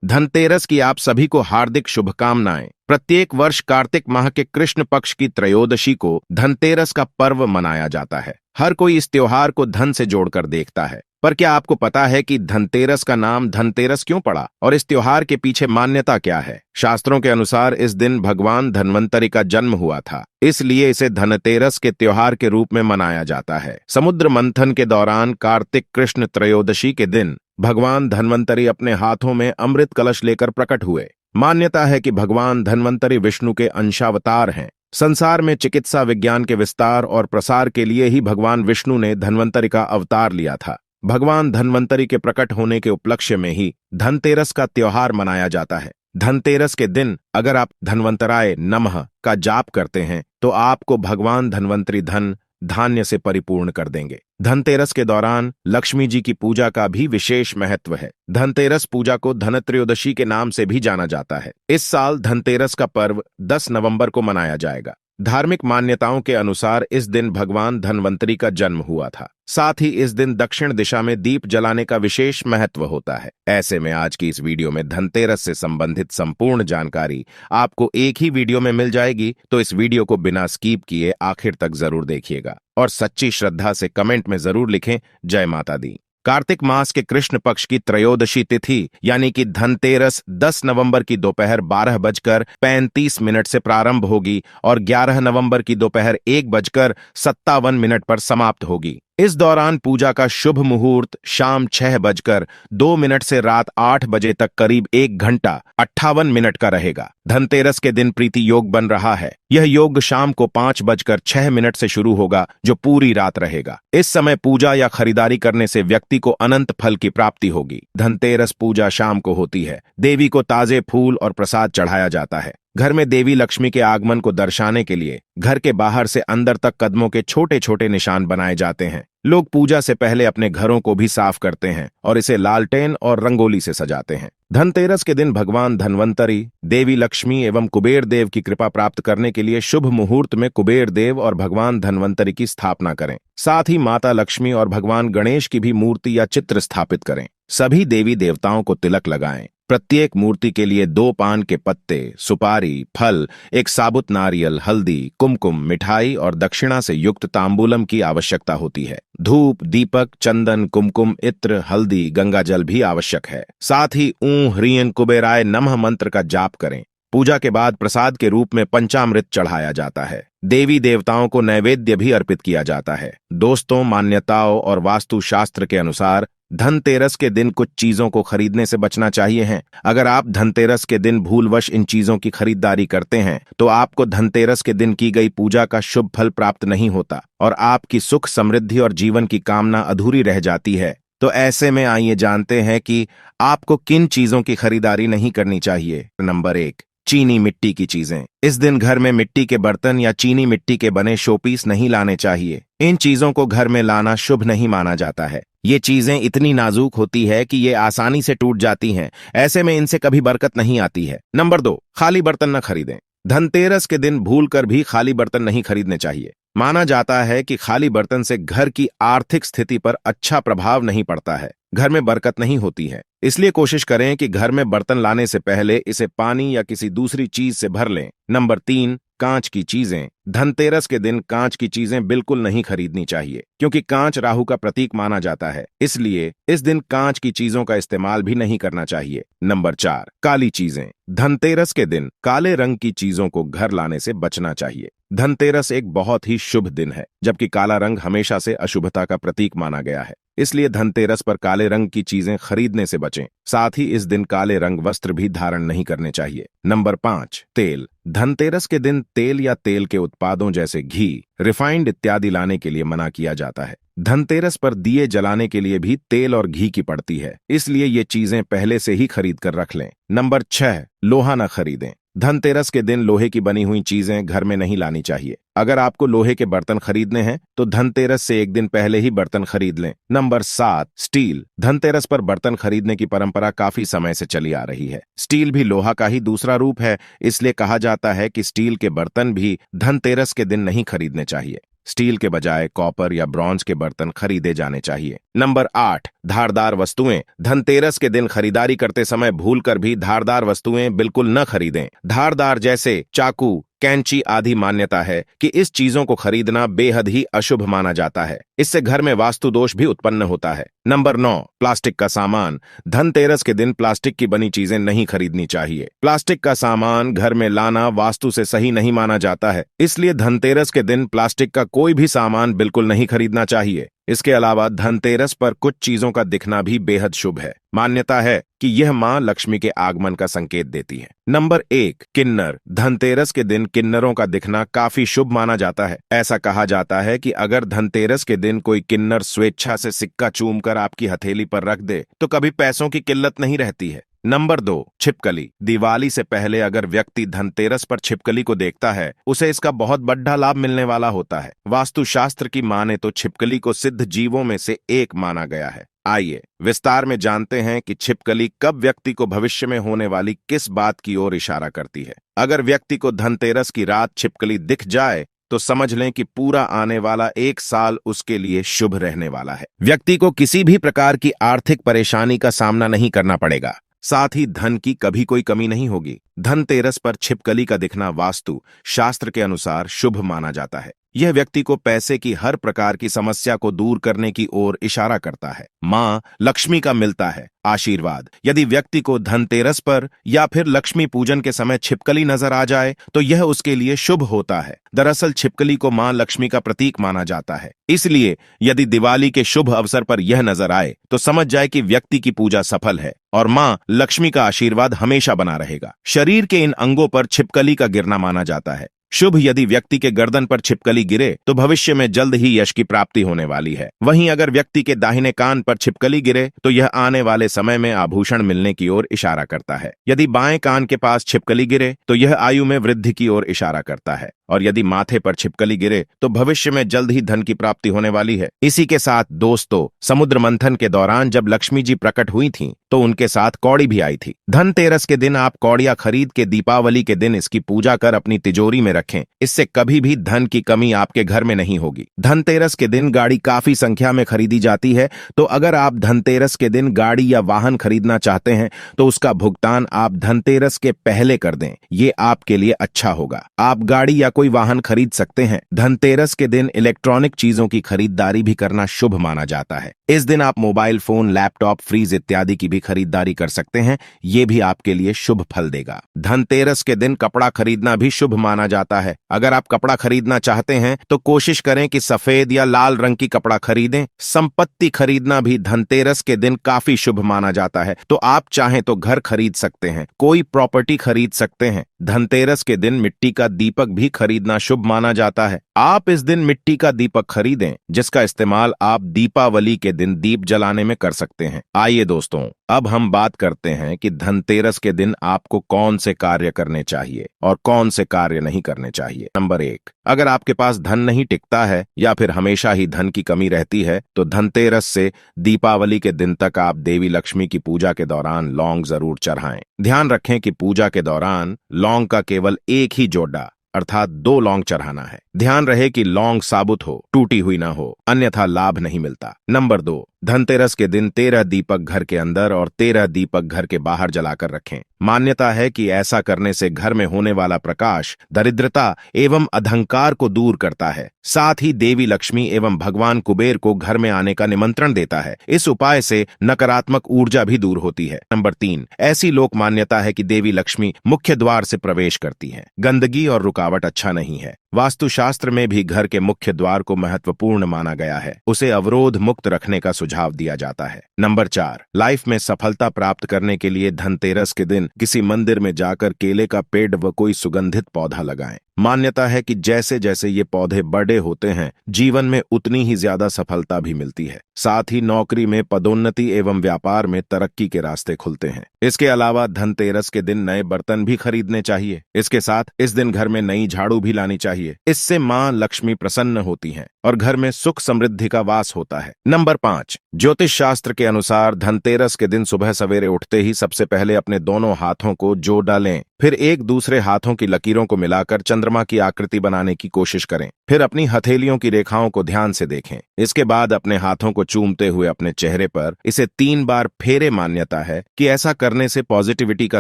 धनतेरस की आप सभी को हार्दिक शुभकामनाएं। प्रत्येक वर्ष कार्तिक माह के कृष्ण पक्ष की त्रयोदशी को धनतेरस का पर्व मनाया जाता है। हर कोई इस त्योहार को धन से जोड़कर देखता है, पर क्या आपको पता है कि धनतेरस का नाम धनतेरस क्यों पड़ा और इस त्योहार के पीछे मान्यता क्या है? शास्त्रों के अनुसार इस दिन भगवान धन्वंतरि का जन्म हुआ था, इसलिए इसे धनतेरस के त्योहार के रूप में मनाया जाता है। समुद्र मंथन के दौरान कार्तिक कृष्ण त्रयोदशी के दिन भगवान धन्वंतरि अपने हाथों में अमृत कलश लेकर प्रकट हुए। मान्यता है कि भगवान धन्वंतरि विष्णु के अंशावतार हैं। संसार में चिकित्सा विज्ञान के विस्तार और प्रसार के लिए ही भगवान विष्णु ने धन्वंतरि का अवतार लिया था। भगवान धन्वंतरि के प्रकट होने के उपलक्ष्य में ही धनतेरस का त्योहार मनाया जाता है। धनतेरस के दिन अगर आप धन्वंतराय नमः का जाप करते हैं तो आपको भगवान धन्वंतरि धन धान्य से परिपूर्ण कर देंगे। धनतेरस के दौरान लक्ष्मी जी की पूजा का भी विशेष महत्व है। धनतेरस पूजा को धनत्रयोदशी के नाम से भी जाना जाता है। इस साल धनतेरस का पर्व 10 नवंबर को मनाया जाएगा। धार्मिक मान्यताओं के अनुसार इस दिन भगवान धन्वंतरि का जन्म हुआ था। साथ ही इस दिन दक्षिण दिशा में दीप जलाने का विशेष महत्व होता है। ऐसे में आज की इस वीडियो में धनतेरस से संबंधित संपूर्ण जानकारी आपको एक ही वीडियो में मिल जाएगी, तो इस वीडियो को बिना स्किप किए आखिर तक जरूर देखिएगा और सच्ची श्रद्धा से कमेंट में जरूर लिखें जय माता दी। कार्तिक मास के कृष्ण पक्ष की त्रयोदशी तिथि यानी कि धनतेरस 10 नवंबर की दोपहर 12:35 से प्रारंभ होगी और 11 नवंबर की दोपहर 1:57 पर समाप्त होगी। इस दौरान पूजा का शुभ मुहूर्त शाम 6:02 से रात 8 बजे तक करीब 1 घंटा 58 मिनट का रहेगा। धनतेरस के दिन प्रीति योग बन रहा है। यह योग शाम को 5:06 से शुरू होगा जो पूरी रात रहेगा। इस समय पूजा या खरीदारी करने से व्यक्ति को अनंत फल की प्राप्ति होगी। धनतेरस पूजा शाम को होती है। देवी को ताजे फूल और प्रसाद चढ़ाया जाता है। घर में देवी लक्ष्मी के आगमन को दर्शाने के लिए घर के बाहर से अंदर तक कदमों के छोटे छोटे निशान बनाए जाते हैं। लोग पूजा से पहले अपने घरों को भी साफ करते हैं और इसे लालटेन और रंगोली से सजाते हैं। धनतेरस के दिन भगवान धन्वंतरि, देवी लक्ष्मी एवं कुबेर देव की कृपा प्राप्त करने के लिए शुभ मुहूर्त में कुबेर देव और भगवान धन्वंतरि की स्थापना करें। साथ ही माता लक्ष्मी और भगवान गणेश की भी मूर्ति या चित्र स्थापित करें। सभी देवी देवताओं को तिलक लगाएं। प्रत्येक मूर्ति के लिए 2 पान के पत्ते, सुपारी, फल, एक साबुत नारियल, हल्दी, कुमकुम, मिठाई और दक्षिणा से युक्त तांबूलम की आवश्यकता होती है। धूप, दीपक, चंदन, कुमकुम, इत्र, हल्दी, गंगाजल भी आवश्यक है। साथ ही ऊं ह्रीं कुबेराय नमः मंत्र का जाप करें। पूजा के बाद प्रसाद के रूप में पंचामृत चढ़ाया जाता है। देवी देवताओं को नैवेद्य भी अर्पित किया जाता है। दोस्तों, मान्यताओं और वास्तु शास्त्र के अनुसार धनतेरस के दिन कुछ चीजों को खरीदने से बचना चाहिए है। अगर आप धनतेरस के दिन भूलवश इन चीजों की खरीदारी करते हैं तो आपको धनतेरस के दिन की गई पूजा का शुभ फल प्राप्त नहीं होता और आपकी सुख, समृद्धि और जीवन की कामना अधूरी रह जाती है। तो ऐसे में आइए जानते हैं कि आपको किन चीजों की खरीदारी नहीं करनी चाहिए। नंबर 1, चीनी मिट्टी की चीजें। इस दिन घर में मिट्टी के बर्तन या चीनी मिट्टी के बने शोपीस नहीं लाने चाहिए। इन चीजों को घर में लाना शुभ नहीं माना जाता है। ये चीजें इतनी नाजुक होती है कि ये आसानी से टूट जाती हैं। ऐसे में इनसे कभी बरकत नहीं आती है। नंबर 2, खाली बर्तन न खरीदें। धनतेरस के दिन भूलकर भी खाली बर्तन नहीं खरीदने चाहिए। माना जाता है कि खाली बर्तन से घर की आर्थिक स्थिति पर अच्छा प्रभाव नहीं पड़ता है, घर में बरकत नहीं होती है। इसलिए कोशिश करें कि घर में बर्तन लाने से पहले इसे पानी या किसी दूसरी चीज से भर लें। नंबर 3, कांच की चीजें। धनतेरस के दिन कांच की चीजें बिल्कुल नहीं खरीदनी चाहिए क्योंकि कांच राहु का प्रतीक माना जाता है। इसलिए इस दिन कांच की चीजों का इस्तेमाल भी नहीं करना चाहिए। नंबर 4, काली चीजें। धनतेरस के दिन काले रंग की चीजों को घर लाने से बचना चाहिए। धनतेरस एक बहुत ही शुभ दिन है, जबकि काला रंग हमेशा से अशुभता का प्रतीक माना गया है। इसलिए धनतेरस पर काले रंग की चीजें खरीदने से बचें। साथ ही इस दिन काले रंग वस्त्र भी धारण नहीं करने चाहिए। नंबर 5, तेल। धनतेरस के दिन तेल या तेल के उत्पादों जैसे घी, रिफाइंड इत्यादि लाने के लिए मना किया जाता है। धनतेरस पर दिए जलाने के लिए भी तेल और घी की पड़ती है, इसलिए ये चीजें पहले से ही खरीद कर रख लें। नंबर 6, लोहा न खरीदें। धनतेरस के दिन लोहे की बनी हुई चीजें घर में नहीं लानी चाहिए। अगर आपको लोहे के बर्तन खरीदने हैं तो धनतेरस से एक दिन पहले ही बर्तन खरीद लें। Number 7, steel. धनतेरस पर बर्तन खरीदने की परंपरा काफी समय से चली आ रही है। स्टील भी लोहा का ही दूसरा रूप है, इसलिए कहा जाता है कि स्टील के बर्तन भी धनतेरस के दिन नहीं खरीदने चाहिए। स्टील के बजाय कॉपर या ब्रॉन्ज के बर्तन खरीदे जाने चाहिए। नंबर 8, धारदार वस्तुएं। धनतेरस के दिन खरीदारी करते समय भूलकर भी धारदार वस्तुएं बिल्कुल न खरीदें। धारदार जैसे चाकू, कैंची आदि मान्यता है कि इस चीजों को खरीदना बेहद ही अशुभ माना जाता है। इससे घर में वास्तु दोष भी उत्पन्न होता है। नंबर 9, प्लास्टिक का सामान। धनतेरस के दिन प्लास्टिक की बनी चीजें नहीं खरीदनी चाहिए। प्लास्टिक का सामान घर में लाना वास्तु से सही नहीं माना जाता है, इसलिए धनतेरस के दिन प्लास्टिक का कोई भी सामान बिल्कुल नहीं खरीदना चाहिए। इसके अलावा धनतेरस पर कुछ चीजों का दिखना भी बेहद शुभ है। मान्यता है कि यह मां लक्ष्मी के आगमन का संकेत देती है। नंबर 1, किन्नर। धनतेरस के दिन किन्नरों का दिखना काफी शुभ माना जाता है। ऐसा कहा जाता है कि अगर धनतेरस के दिन कोई किन्नर स्वेच्छा से सिक्का चूमकर आपकी हथेली पर रख दे तो कभी पैसों की किल्लत नहीं रहती है। नंबर 2, छिपकली। दिवाली से पहले अगर व्यक्ति धनतेरस पर छिपकली को देखता है, उसे इसका बहुत बड़ा लाभ मिलने वाला होता है। वास्तुशास्त्र की माने तो छिपकली को सिद्ध जीवों में से एक माना गया है। आइए विस्तार में जानते हैं कि छिपकली कब व्यक्ति को भविष्य में होने वाली किस बात की ओर इशारा करती है। अगर व्यक्ति को धनतेरस की रात छिपकली दिख जाए तो समझ लें कि पूरा आने वाला 1 साल उसके लिए शुभ रहने वाला है। व्यक्ति को किसी भी प्रकार की आर्थिक परेशानी का सामना नहीं करना पड़ेगा, साथ ही धन की कभी कोई कमी नहीं होगी। धनतेरस पर छिपकली का दिखना वास्तु शास्त्र के अनुसार शुभ माना जाता है। यह व्यक्ति को पैसे की हर प्रकार की समस्या को दूर करने की ओर इशारा करता है। मां लक्ष्मी का मिलता है आशीर्वाद। यदि व्यक्ति को धनतेरस पर या फिर लक्ष्मी पूजन के समय छिपकली नजर आ जाए तो यह उसके लिए शुभ होता है। दरअसल छिपकली को मां लक्ष्मी का प्रतीक माना जाता है, इसलिए यदि दिवाली के शुभ अवसर पर यह नजर आए तो समझ जाए कि व्यक्ति की पूजा सफल है और मां लक्ष्मी का आशीर्वाद हमेशा बना रहेगा। शरीर के इन अंगों पर छिपकली का गिरना माना जाता है शुभ। यदि व्यक्ति के गर्दन पर छिपकली गिरे तो भविष्य में जल्द ही यश की प्राप्ति होने वाली है। वहीं अगर व्यक्ति के दाहिने कान पर छिपकली गिरे तो यह आने वाले समय में आभूषण मिलने की ओर इशारा करता है। यदि बाएं कान के पास छिपकली गिरे तो यह आयु में वृद्धि की ओर इशारा करता है और यदि माथे पर छिपकली गिरे तो भविष्य में जल्द ही धन की प्राप्ति होने वाली है। इसी के साथ दोस्तों, समुद्र मंथन के दौरान जब लक्ष्मी जी प्रकट हुई थीं तो उनके साथ कौड़ी भी आई थी। धनतेरस के दिन आप कौड़ियां खरीद के दीपावली के दिन इसकी पूजा कर अपनी तिजोरी में रखें। इससे कभी भी धन की कमी आपके घर में नहीं होगी। धनतेरस के दिन गाड़ी काफी संख्या में खरीदी जाती है, तो अगर आप धनतेरस के दिन गाड़ी या वाहन खरीदना चाहते हैं तो उसका भुगतान आप धनतेरस के पहले कर दें। ये आपके लिए अच्छा होगा। आप गाड़ी या कोई वाहन खरीद सकते हैं। धनतेरस के दिन इलेक्ट्रॉनिक चीजों की खरीदारी भी करना शुभ माना जाता है। इस दिन आप मोबाइल फोन, लैपटॉप, फ्रीज इत्यादि की भी खरीदारी कर सकते हैं। ये भी आपके लिए शुभ फल देगा। धनतेरस के दिन कपड़ा खरीदना भी शुभ माना जाता है। अगर आप कपड़ा खरीदना चाहते हैं तो कोशिश करें कि सफेद या लाल रंग की कपड़ा खरीदें। संपत्ति खरीदना भी धनतेरस के दिन काफी शुभ माना जाता है, तो आप चाहें तो घर खरीद सकते हैं, कोई प्रॉपर्टी खरीद सकते हैं। धनतेरस के दिन मिट्टी का दीपक भी खरीदना शुभ माना जाता है। आप इस दिन मिट्टी का दीपक खरीदें, जिसका इस्तेमाल आप दीपावली के दिन दीप जलाने में कर सकते हैं। आइए दोस्तों, अब हम बात करते हैं कि धनतेरस के दिन आपको कौन से कार्य करने चाहिए और कौन से कार्य नहीं करने चाहिए। नंबर 1, अगर आपके पास धन नहीं टिकता है या फिर हमेशा ही धन की कमी रहती है तो धनतेरस से दीपावली के दिन तक आप देवी लक्ष्मी की पूजा के दौरान लौंग जरूर चढ़ाएं। ध्यान रखें कि पूजा के दौरान लौंग का केवल एक ही जोड़ा अर्थात 2 लौंग चढ़ाना है। ध्यान रहे कि लौंग साबुत हो, टूटी हुई ना हो, अन्यथा लाभ नहीं मिलता। नंबर 2, धनतेरस के दिन 13 दीपक घर के अंदर और 13 दीपक घर के बाहर जलाकर रखें। मान्यता है कि ऐसा करने से घर में होने वाला प्रकाश दरिद्रता एवं अधंकार को दूर करता है, साथ ही देवी लक्ष्मी एवं भगवान कुबेर को घर में आने का निमंत्रण देता है। इस उपाय से नकारात्मक ऊर्जा भी दूर होती है। नंबर 3, ऐसी लोक मान्यता है कि देवी लक्ष्मी मुख्य द्वार से प्रवेश करती है। गंदगी और रुकावट अच्छा नहीं है। वास्तुशास्त्र में भी घर के मुख्य द्वार को महत्वपूर्ण माना गया है, उसे अवरोध मुक्त रखने का सुझाव दिया जाता है। नंबर 4, लाइफ में सफलता प्राप्त करने के लिए धनतेरस के दिन किसी मंदिर में जाकर केले का पेड़ व कोई सुगंधित पौधा लगाएं। मान्यता है कि जैसे जैसे ये पौधे बड़े होते हैं जीवन में उतनी ही ज्यादा सफलता भी मिलती है। साथ ही नौकरी में पदोन्नति एवं व्यापार में तरक्की के रास्ते खुलते हैं। इसके अलावा धनतेरस के दिन नए बर्तन भी खरीदने चाहिए। इसके साथ इस दिन घर में नई झाड़ू भी लानी चाहिए। इससे मां लक्ष्मी प्रसन्न होती हैं। और घर में सुख समृद्धि का वास होता है। नंबर 5, ज्योतिष शास्त्र के अनुसार धनतेरस के दिन सुबह सवेरे उठते ही सबसे पहले अपने दोनों हाथों को जोड़ डालें, फिर एक दूसरे हाथों की लकीरों को मिलाकर चंद्रमा की आकृति बनाने की कोशिश करें। फिर अपनी हथेलियों की रेखाओं को ध्यान से देखें। इसके बाद अपने हाथों को चूमते हुए अपने चेहरे पर इसे 3 बार फेरे। मान्यता है कि ऐसा करने से पॉजिटिविटी का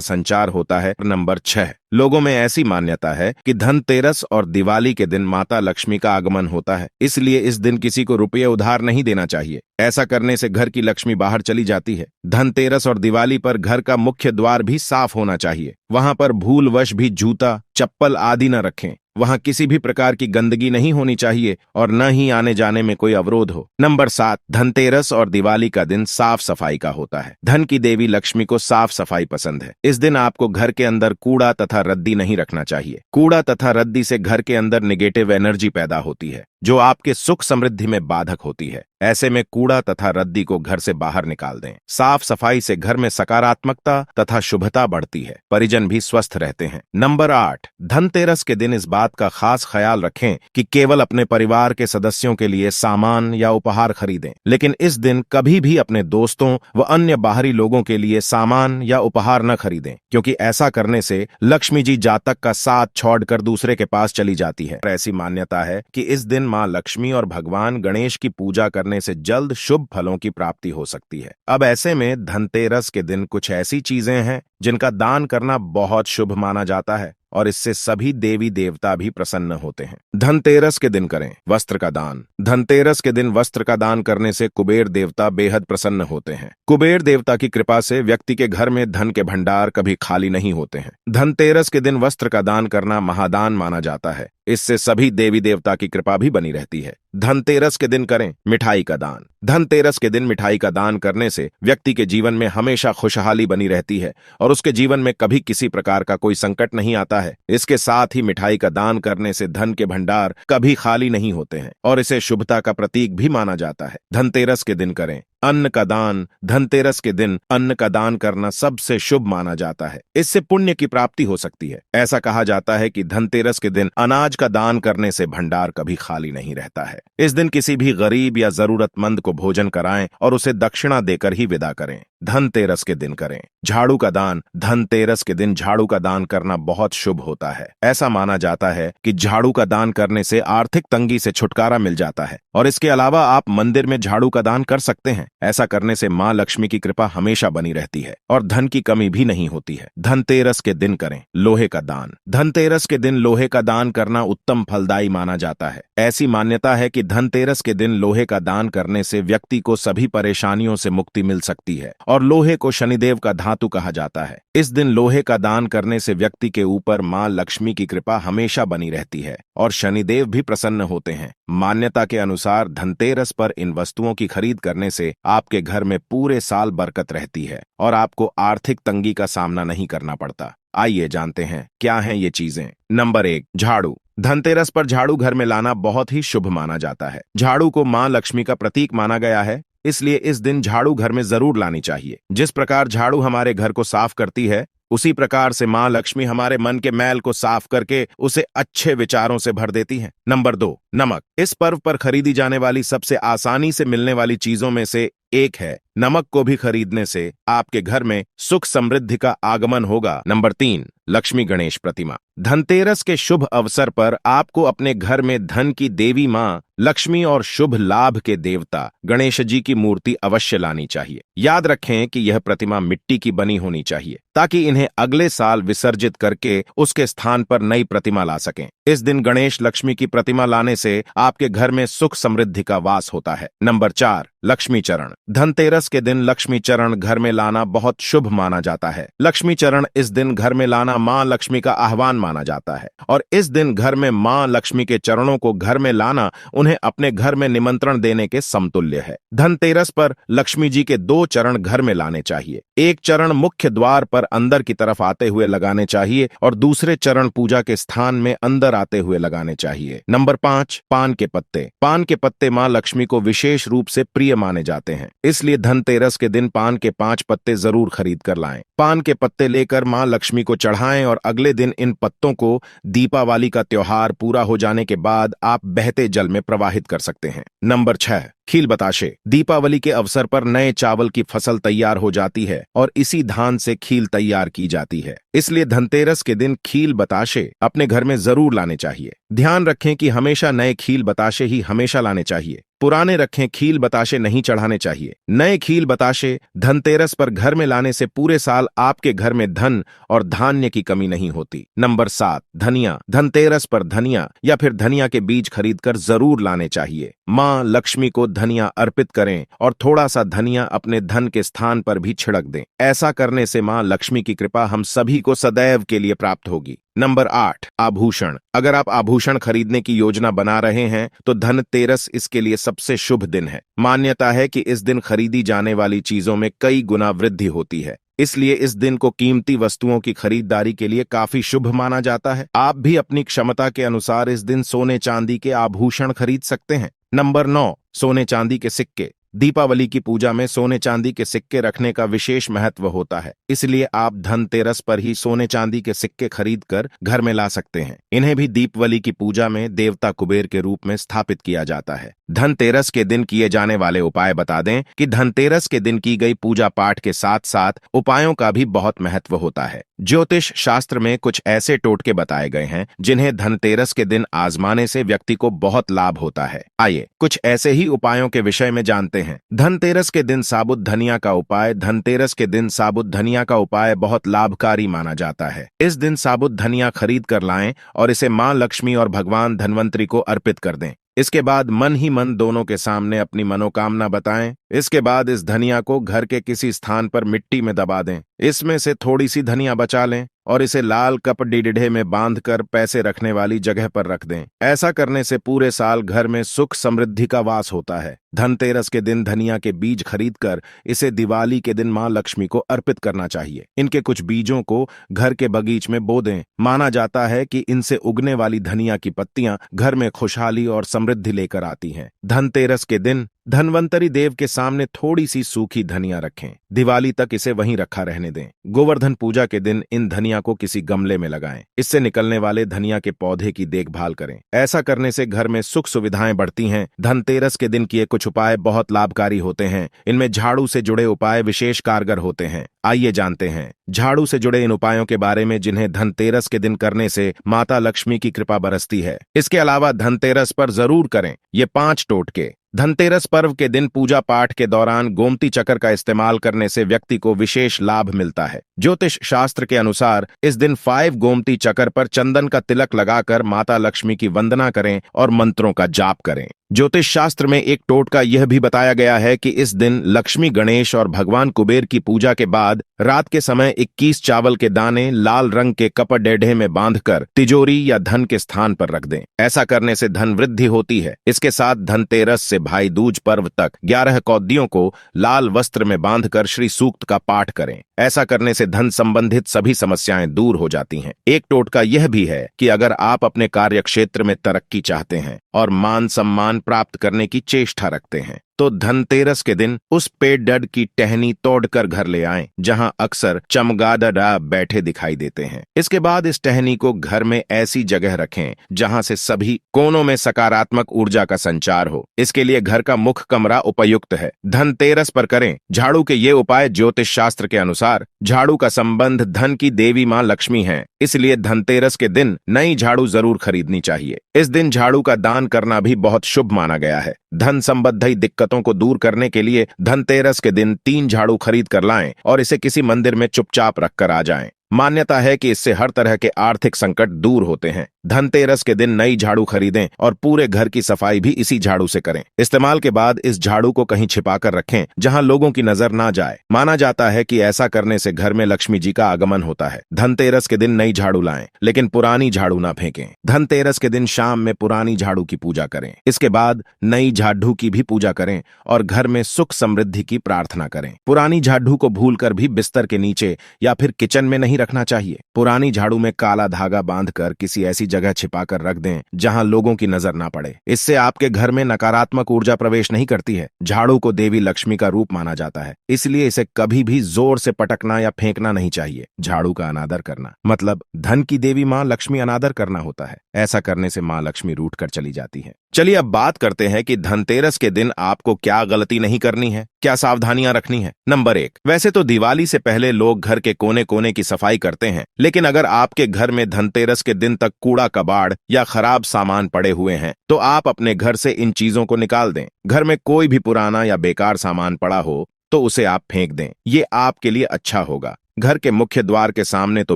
संचार होता है। नंबर 6, लोगों में ऐसी मान्यता है कि धनतेरस और दिवाली के दिन माता लक्ष्मी का आगमन होता है, इसलिए इस दिन किसी को रुपये उधार नहीं देना चाहिए। ऐसा करने से घर की लक्ष्मी बाहर चली जाती है। धनतेरस और दिवाली पर घर का मुख्य द्वार भी साफ होना चाहिए। वहां पर भूलवश भी जूता, चप्पल आदि न रखें। वहां किसी भी प्रकार की गंदगी नहीं होनी चाहिए और न ही आने जाने में कोई अवरोध हो। नंबर 7, धनतेरस और दिवाली का दिन साफ सफाई का होता है। धन की देवी लक्ष्मी को साफ सफाई पसंद है। इस दिन आपको घर के अंदर कूड़ा तथा रद्दी नहीं रखना चाहिए। कूड़ा तथा रद्दी से घर के अंदर निगेटिव एनर्जी पैदा होती है, जो आपके सुख समृद्धि में बाधक होती है। ऐसे में कूड़ा तथा रद्दी को घर से बाहर निकाल दें। साफ सफाई से घर में सकारात्मकता तथा शुभता बढ़ती है, परिजन भी स्वस्थ रहते हैं। नंबर 8, धनतेरस के दिन इस बात का खास ख्याल रखें कि केवल अपने परिवार के सदस्यों के लिए सामान या उपहार खरीदें, लेकिन इस दिन कभी भी अपने दोस्तों व अन्य बाहरी लोगों के लिए सामान या उपहार न खरीदें, क्योंकि ऐसा करने से लक्ष्मी जी जातक का साथ छोड़कर दूसरे के पास चली जाती है। ऐसी मान्यता है कि इस दिन मां लक्ष्मी और भगवान गणेश की पूजा करने से जल्द शुभ फलों की प्राप्ति हो सकती है। अब ऐसे में धनतेरस के दिन कुछ ऐसी चीजें हैं जिनका दान करना बहुत शुभ माना जाता है और इससे सभी देवी देवता भी प्रसन्न होते हैं। धनतेरस के दिन करें वस्त्र का दान। धनतेरस के दिन वस्त्र का दान करने से कुबेर देवता बेहद प्रसन्न होते हैं। कुबेर देवता की कृपा से व्यक्ति के घर में धन के भंडार कभी खाली नहीं होते हैं। धनतेरस के दिन वस्त्र का दान करना महादान माना जाता है। इससे सभी देवी देवता की कृपा भी बनी रहती है। धनतेरस के दिन करें मिठाई का दान। धनतेरस के दिन मिठाई का दान करने से व्यक्ति के जीवन में हमेशा खुशहाली बनी रहती है और उसके जीवन में कभी किसी प्रकार का कोई संकट नहीं आता है। इसके साथ ही मिठाई का दान करने से धन के भंडार कभी खाली नहीं होते हैं और इसे शुभता का प्रतीक भी माना जाता है। धनतेरस के दिन करें अन्न का दान। धनतेरस के दिन अन्न का दान करना सबसे शुभ माना जाता है। इससे पुण्य की प्राप्ति हो सकती है। ऐसा कहा जाता है कि धनतेरस के दिन अनाज का दान करने से भंडार कभी खाली नहीं रहता है। इस दिन किसी भी गरीब या जरूरतमंद को भोजन कराएं और उसे दक्षिणा देकर ही विदा करें। धनतेरस के दिन करें झाड़ू का दान। धनतेरस के दिन झाड़ू का दान करना बहुत शुभ होता है। ऐसा माना जाता है कि झाड़ू का दान करने से आर्थिक तंगी से छुटकारा मिल जाता है और इसके अलावा आप मंदिर में झाड़ू का दान कर सकते हैं। ऐसा करने से मां लक्ष्मी की कृपा हमेशा बनी रहती है और धन की कमी भी नहीं होती है। धनतेरस के दिन करें लोहे का दान। धनतेरस के दिन लोहे का दान करना उत्तम फलदायी माना जाता है। ऐसी मान्यता है कि धनतेरस के दिन लोहे का दान करने से व्यक्ति को सभी परेशानियों से मुक्ति मिल सकती है और लोहे को शनिदेव का धातु कहा जाता है। इस दिन लोहे का दान करने से व्यक्ति के ऊपर मां लक्ष्मी की कृपा हमेशा बनी रहती है और शनिदेव भी प्रसन्न होते हैं। मान्यता के अनुसार धनतेरस पर इन वस्तुओं की खरीद करने से आपके घर में पूरे साल बरकत रहती है और आपको आर्थिक तंगी का सामना नहीं करना पड़ता। आइए जानते हैं क्या हैं ये चीजें। नंबर 1, झाड़ू। धनतेरस पर झाड़ू घर में लाना बहुत ही शुभ माना जाता है। झाड़ू को मां लक्ष्मी का प्रतीक माना गया है, इसलिए इस दिन झाड़ू घर में जरूर लानी चाहिए। जिस प्रकार झाड़ू हमारे घर को साफ करती है, उसी प्रकार से मां लक्ष्मी हमारे मन के मैल को साफ करके उसे अच्छे विचारों से भर देती हैं। नंबर 2, नमक। इस पर्व पर खरीदी जाने वाली सबसे आसानी से मिलने वाली चीजों में से एक है। नमक को भी खरीदने से आपके घर में सुख समृद्धि का आगमन होगा। नंबर 3, लक्ष्मी गणेश प्रतिमा। धनतेरस के शुभ अवसर पर आपको अपने घर में धन की देवी मां लक्ष्मी और शुभ लाभ के देवता गणेश जी की मूर्ति अवश्य लानी चाहिए। याद रखें कि यह प्रतिमा मिट्टी की बनी होनी चाहिए ताकि इन्हें अगले साल विसर्जित करके उसके स्थान पर नई प्रतिमा ला सकें। इस दिन गणेश लक्ष्मी की प्रतिमा लाने से आपके घर में सुख समृद्धि का वास होता है। नंबर 4, लक्ष्मी चरण। धनतेरस के दिन लक्ष्मी चरण घर में लाना बहुत शुभ माना जाता है। लक्ष्मी चरण इस दिन घर में लाना मां लक्ष्मी का आह्वान माना जाता है और इस दिन घर में मां लक्ष्मी के चरणों को घर में लाना उन्हें अपने घर में निमंत्रण देने के समतुल्य है। धनतेरस पर लक्ष्मी जी के 2 चरण घर में लाने चाहिए। एक चरण मुख्य द्वार पर अंदर की तरफ आते हुए लगाने चाहिए और दूसरे चरण पूजा के स्थान में अंदर नंबर आते हुए लगाने चाहिए। नंबर 5, पान के पत्ते। पान के पत्ते मां लक्ष्मी को विशेष रूप से प्रिय माने जाते हैं, इसलिए धनतेरस के दिन पान के 5 पत्ते जरूर खरीद कर लाएं। पान के पत्ते लेकर मां लक्ष्मी को चढ़ाएं और अगले दिन इन पत्तों को दीपावली का त्योहार पूरा हो जाने के बाद आप बहते जल में प्रवाहित कर सकते हैं। नंबर 6, खील बताशे। दीपावली के अवसर पर नए चावल की फसल तैयार हो जाती है और इसी धान से खील तैयार की जाती है, इसलिए धनतेरस के दिन खील बताशे अपने घर में जरूर लाने चाहिए। ध्यान रखें कि हमेशा नए खील बताशे ही हमेशा लाने चाहिए, पुराने रखें खील बताशे नहीं चढ़ाने चाहिए। नए खील बताशे धनतेरस पर घर में लाने से पूरे साल आपके घर में धन और धान्य की कमी नहीं होती। नंबर 7, धनिया। धनतेरस पर धनिया या फिर धनिया के बीज खरीदकर जरूर लाने चाहिए। मां लक्ष्मी को धनिया अर्पित करें और थोड़ा सा धनिया अपने धन के स्थान पर भी छिड़क दें। ऐसा करने से मां लक्ष्मी की कृपा हम सभी को सदैव के लिए प्राप्त होगी। नंबर 8, आभूषण। अगर आप आभूषण खरीदने की योजना बना रहे हैं तो धनतेरस इसके लिए सबसे शुभ दिन है। मान्यता है कि इस दिन खरीदी जाने वाली चीजों में कई गुना वृद्धि होती है, इसलिए इस दिन को कीमती वस्तुओं की खरीदारी के लिए काफी शुभ माना जाता है। आप भी अपनी क्षमता के अनुसार इस दिन सोने चांदी के आभूषण खरीद सकते हैं। नंबर 9, सोने चांदी के सिक्के। दीपावली की पूजा में सोने चांदी के सिक्के रखने का विशेष महत्व होता है, इसलिए आप धनतेरस पर ही सोने चांदी के सिक्के खरीदकर घर में ला सकते हैं। इन्हें भी दीपावली की पूजा में देवता कुबेर के रूप में स्थापित किया जाता है। धनतेरस के दिन किए जाने वाले उपाय बता दें कि धनतेरस के दिन की गई पूजा पाठ के साथ साथ उपायों का भी बहुत महत्व होता है। ज्योतिष शास्त्र में कुछ ऐसे टोटके बताए गए हैं जिन्हें धनतेरस के दिन आजमाने से व्यक्ति को बहुत लाभ होता है। आइए कुछ ऐसे ही उपायों के विषय में जानते हैं। धनतेरस के दिन साबुत धनिया का उपाय। धनतेरस के दिन साबुत धनिया का उपाय बहुत लाभकारी माना जाता है। इस दिन साबुत धनिया खरीद कर लाएं और इसे मां लक्ष्मी और भगवान धनवंतरी को अर्पित कर दें। इसके बाद मन ही मन दोनों के सामने अपनी मनोकामना बताएं। इसके बाद इस धनिया को घर के किसी स्थान पर मिट्टी में दबा दें। इसमें से थोड़ी सी धनिया बचा लें और इसे लाल कपड़े में बांधकर पैसे रखने वाली जगह पर रख दें। ऐसा करने से पूरे साल घर में सुख समृद्धि का वास होता है। धनतेरस के दिन धनिया के बीज खरीदकर इसे दिवाली के दिन मां लक्ष्मी को अर्पित करना चाहिए। इनके कुछ बीजों को घर के बगीच में बो दें। माना जाता है कि इनसे उगने वाली धनिया की पत्तियां घर में खुशहाली और समृद्धि लेकर आती हैं। धनतेरस के दिन धनवंतरी देव के सामने थोड़ी सी सूखी धनिया रखें। दिवाली तक इसे वहीं रखा रहने दें। गोवर्धन पूजा के दिन इन धनिया को किसी गमले में लगाएं। इससे निकलने वाले धनिया के पौधे की देखभाल करें। ऐसा करने से घर में सुख सुविधाएं बढ़ती हैं। धनतेरस के दिन किए कुछ उपाय बहुत लाभकारी होते हैं। इनमें झाड़ू से जुड़े उपाय विशेष कारगर होते हैं। आइए जानते हैं झाड़ू से जुड़े इन उपायों के बारे में जिन्हें धनतेरस के दिन करने से माता लक्ष्मी की कृपा बरसती है। इसके अलावा धनतेरस पर जरूर करें ये 5 टोटके। धनतेरस पर्व के दिन पूजा पाठ के दौरान गोमती चक्र का इस्तेमाल करने से व्यक्ति को विशेष लाभ मिलता है। ज्योतिष शास्त्र के अनुसार इस दिन 5 गोमती चक्र पर चंदन का तिलक लगाकर माता लक्ष्मी की वंदना करें और मंत्रों का जाप करें। ज्योतिष शास्त्र में एक टोटका यह भी बताया गया है कि इस दिन लक्ष्मी गणेश और भगवान कुबेर की पूजा के बाद रात के समय 21 चावल के दाने लाल रंग के कपड़े में बांधकर तिजोरी या धन के स्थान पर रख दें। ऐसा करने से धन वृद्धि होती है। इसके साथ धनतेरस से भाई दूज पर्व तक 11 कौदियों को लाल वस्त्र में बांधकर श्री सूक्त का पाठ करें। ऐसा करने से धन संबंधित सभी समस्याएं दूर हो जाती हैं। एक टोटका यह भी है कि अगर आप अपने कार्य क्षेत्र में तरक्की चाहते हैं और मान सम्मान प्राप्त करने की चेष्टा रखते हैं तो धनतेरस के दिन उस पेड़ की टहनी तोड़कर घर ले आएं जहां अक्सर चमगादड़ बैठे दिखाई देते हैं। इसके बाद इस टहनी को घर में ऐसी जगह रखें जहां से सभी कोनों में सकारात्मक ऊर्जा का संचार हो। इसके लिए घर का मुख्य कमरा उपयुक्त है। धनतेरस पर करें झाड़ू के ये उपाय। ज्योतिष शास्त्र के अनुसार झाड़ू का संबंध धन की देवी मां लक्ष्मी है, इसलिए धनतेरस के दिन नई झाड़ू जरूर खरीदनी चाहिए। इस दिन झाड़ू का दान करना भी बहुत शुभ माना गया है। धन संबंधी दिक्कतों को दूर करने के लिए धनतेरस के दिन 3 झाड़ू खरीद कर लाएं और इसे किसी मंदिर में चुपचाप रखकर आ जाएं। मान्यता है कि इससे हर तरह के आर्थिक संकट दूर होते हैं। धनतेरस के दिन नई झाड़ू खरीदें और पूरे घर की सफाई भी इसी झाड़ू से करें। इस्तेमाल के बाद इस झाड़ू को कहीं छिपाकर रखें जहां लोगों की नजर ना जाए। माना जाता है कि ऐसा करने से घर में लक्ष्मी जी का आगमन होता है। धनतेरस के दिन नई झाड़ू लाएं, लेकिन पुरानी झाड़ू ना फेंकें। धनतेरस के दिन शाम में पुरानी झाड़ू की पूजा करें। इसके बाद नई झाड़ू की भी पूजा करें और घर में सुख समृद्धि की प्रार्थना करें। पुरानी झाड़ू को भूलकर भी बिस्तर के नीचे या फिर किचन में नहीं रखना चाहिए। पुरानी झाड़ू में काला धागा बांधकर किसी ऐसी जगह छिपाकर रख दें जहां लोगों की नजर ना पड़े। इससे आपके घर में नकारात्मक ऊर्जा प्रवेश नहीं करती है। झाड़ू को देवी लक्ष्मी का रूप माना जाता है, इसलिए इसे कभी भी जोर से पटकना या फेंकना नहीं चाहिए। झाड़ू का अनादर करना मतलब धन की देवी मां लक्ष्मी अनादर करना होता है। ऐसा करने से मां लक्ष्मी रूठ कर चली जाती है। चलिए अब बात करते हैं कि धनतेरस के दिन आपको क्या गलती नहीं करनी है, क्या सावधानियां रखनी है। नंबर 1, वैसे तो दिवाली से पहले लोग घर के कोने कोने की सफाई करते हैं, लेकिन अगर आपके घर में धनतेरस के दिन तक कूड़ा कबाड़ या खराब सामान पड़े हुए हैं तो आप अपने घर से इन चीजों को निकाल दें। घर में कोई भी पुराना या बेकार सामान पड़ा हो तो उसे आप फेंक दें, ये आपके लिए अच्छा होगा। घर के मुख्य द्वार के सामने तो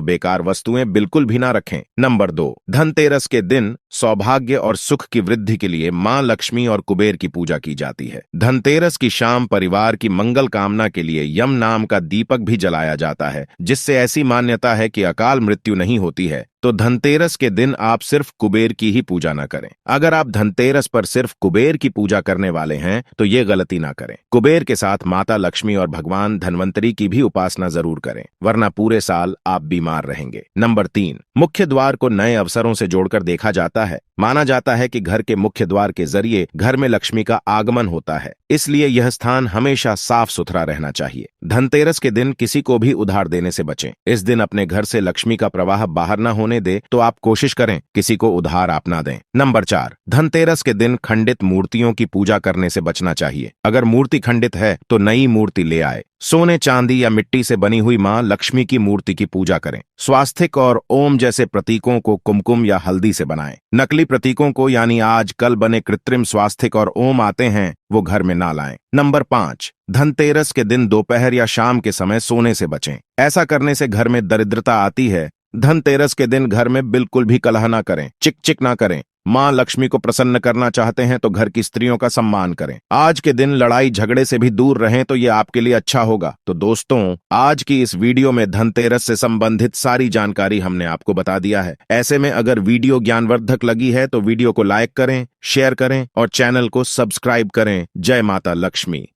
बेकार वस्तुएं बिल्कुल भी ना रखें। नंबर 2, धनतेरस के दिन सौभाग्य और सुख की वृद्धि के लिए मां लक्ष्मी और कुबेर की पूजा की जाती है। धनतेरस की शाम परिवार की मंगल कामना के लिए यम नाम का दीपक भी जलाया जाता है, जिससे ऐसी मान्यता है कि अकाल मृत्यु नहीं होती है। तो धनतेरस के दिन आप सिर्फ कुबेर की ही पूजा न करें। अगर आप धनतेरस पर सिर्फ कुबेर की पूजा करने वाले हैं तो ये गलती ना करें। कुबेर के साथ माता लक्ष्मी और भगवान धन्वंतरी की भी उपासना जरूर करें, वरना पूरे साल आप बीमार रहेंगे। नंबर 3, मुख्य द्वार को नए अवसरों से जोड़कर देखा जाता है। माना जाता है कि घर के मुख्य द्वार के जरिए घर में लक्ष्मी का आगमन होता है, इसलिए यह स्थान हमेशा साफ सुथरा रहना चाहिए। धनतेरस के दिन किसी को भी उधार देने से बचें। इस दिन अपने घर से लक्ष्मी का प्रवाह बाहर न होने दे तो आप कोशिश करें किसी को उधार आप ना दें। नंबर 4, धनतेरस के दिन खंडित मूर्तियों की पूजा करने से बचना चाहिए। अगर मूर्ति खंडित है तो नई मूर्ति ले आए। सोने चांदी या मिट्टी से बनी हुई मां लक्ष्मी की मूर्ति की पूजा करें। स्वास्तिक और ओम जैसे प्रतीकों को कुमकुम या हल्दी से बनाएं। नकली प्रतीकों को यानी आज कल बने कृत्रिम स्वास्तिक और ओम आते हैं वो घर में ना लाएं। नंबर 5, धनतेरस के दिन दोपहर या शाम के समय सोने से बचें। ऐसा करने से घर में दरिद्रता आती है। धनतेरस के दिन घर में बिल्कुल भी कलह ना करें, चिक चिक ना करें। मां लक्ष्मी को प्रसन्न करना चाहते हैं तो घर की स्त्रियों का सम्मान करें। आज के दिन लड़ाई झगड़े से भी दूर रहें तो ये आपके लिए अच्छा होगा। तो दोस्तों, आज की इस वीडियो में धनतेरस से संबंधित सारी जानकारी हमने आपको बता दिया है। ऐसे में अगर वीडियो ज्ञानवर्धक लगी है तो वीडियो को लाइक करें, शेयर करें और चैनल को सब्सक्राइब करें। जय माता लक्ष्मी।